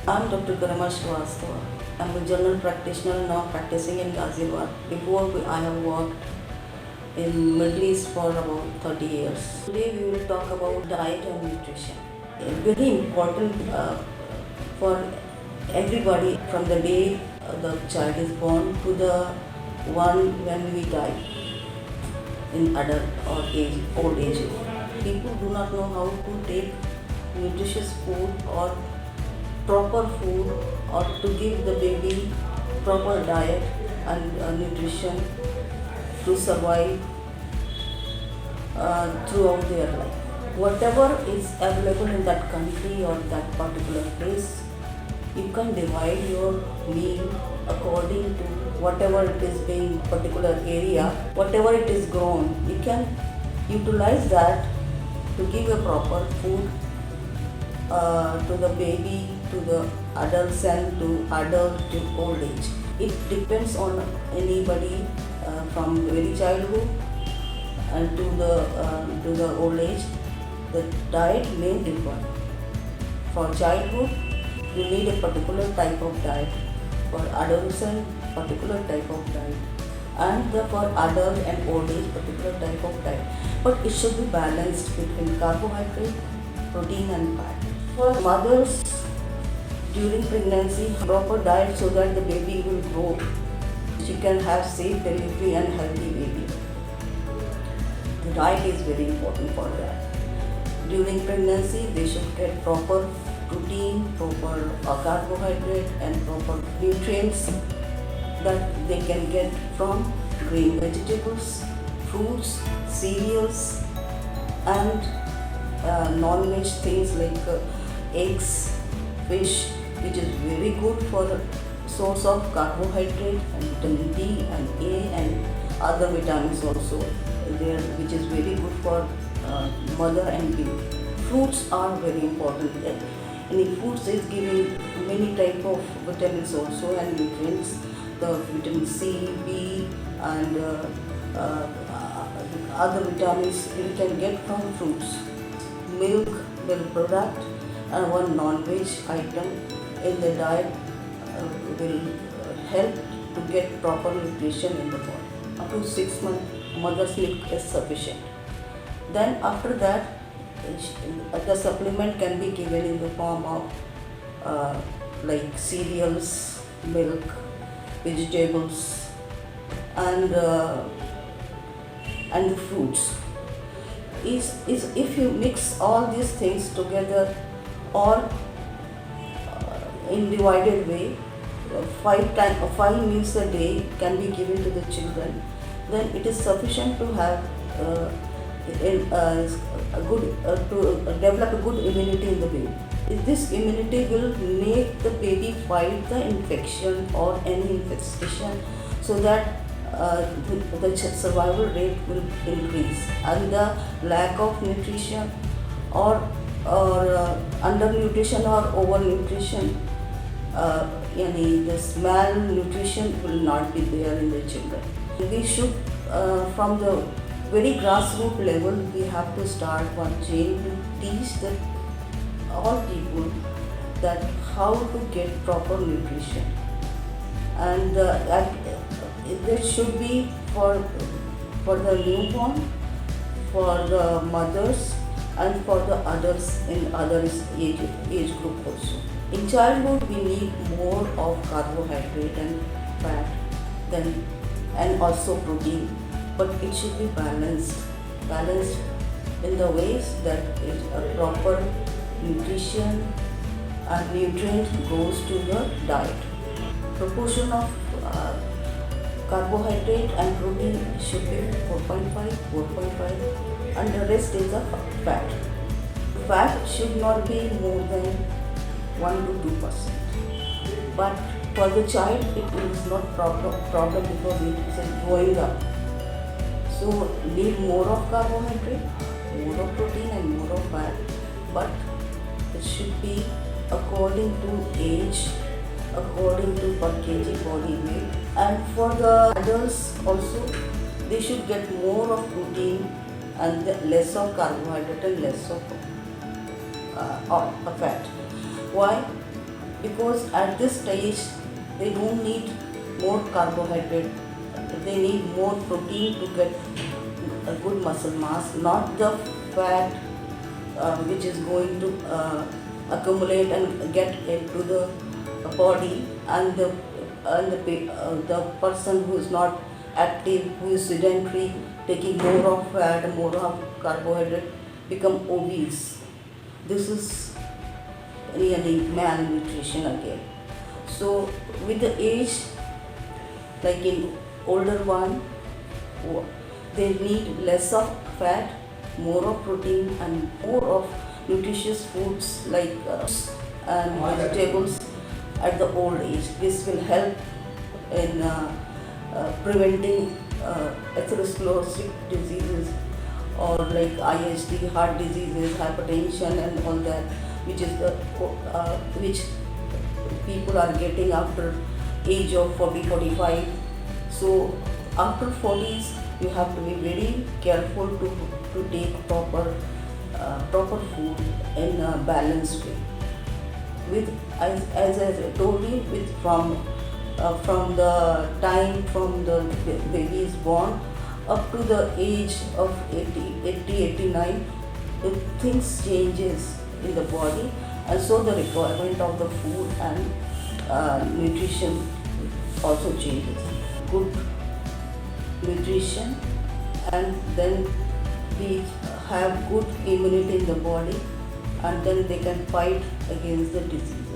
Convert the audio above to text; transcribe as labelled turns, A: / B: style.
A: I'm Dr. Garima Srivastava. I'm a general practitioner now practicing in Ghaziabad. I have worked in Middle East for about 30 years. Today we will talk about diet and nutrition. It's very important for everybody from the day the child is born to the one when we die in adult or old age. People do not know how to take nutritious food or proper food or to give the baby proper diet and nutrition to survive throughout their life. Whatever is available in that country or that particular place, you can divide your meal according to whatever it is being particular area, whatever it is grown, you can utilize that to give a proper food to the baby, to the adults and to adult to old age. It depends on anybody from very childhood and to the old age. The diet may differ. For childhood, you need a particular type of diet. For adolescent, particular type of diet. And for adult and old age, particular type of diet. But it should be balanced between carbohydrate, protein and fat. For mothers, during pregnancy, proper diet so that the baby will grow. She can have safe delivery and healthy baby. The diet is very important for that. During pregnancy, they should get proper protein, proper carbohydrate and proper nutrients that they can get from green vegetables, fruits, cereals and non-veg things like eggs, fish, which is very good for source of carbohydrate and vitamin D and A and other vitamins also there, which is very good for mother and baby. Fruits are very important. And in fruits is giving many type of vitamins also and nutrients. The vitamin C, B and other vitamins you can get from fruits. Milk product and one non-veg item in the diet will help to get proper nutrition in the body. Up to 6 months, mother's milk is sufficient. Then after that, the supplement can be given in the form of like cereals, milk, vegetables, and the fruits. Is if you mix all these things together or in divided way, 5 meals a day can be given to the children, then it is sufficient to have a good to develop a good immunity in the baby. This immunity will make the baby fight the infection or any infestation, so that the survival rate will increase, and the lack of nutrition or undernutrition or overnutrition, this malnutrition will not be there in the children. We should, from the very grassroots level, we have to start one chain to teach all people that how to get proper nutrition, and there should be for the newborn, for the mothers and for the adults in other age group also. In childhood, we need more of carbohydrate and fat and also protein, but it should be balanced in the ways that a proper nutrition and nutrient goes to the diet. Proportion of carbohydrate and protein should be 4.5, and the rest is the fat. Fat should not be more than 1 to 2%. But for the child, it is not problem because it is growing up. So need more of carbohydrate, more of protein and more of fat, but it should be according to age, according to per kg body weight. And for the adults also, they should get more of protein and less of carbohydrate and less of fat. Why? because at this stage they don't need more carbohydrate, they need more protein to get a good muscle mass, not the fat which is going to accumulate and get into the body, and the person who is not active, who is sedentary, taking more of fat, more of carbohydrate, become obese. This is really malnutrition again. So with the age, like in older one, they need less of fat, more of protein, and more of nutritious foods like and vegetables at the old age. This will help in preventing atherosclerotic diseases, or like ISD, heart diseases, hypertension, and all that, which is the which people are getting after age of 40-45. So after 40s, you have to be very careful to take proper food in a balanced way. With as I told you, with from the time from the baby is born up to the age of 89, the things changes in the body, and so the requirement of the food and nutrition also changes. Good nutrition, and then we have good immunity in the body, and then they can fight against the disease.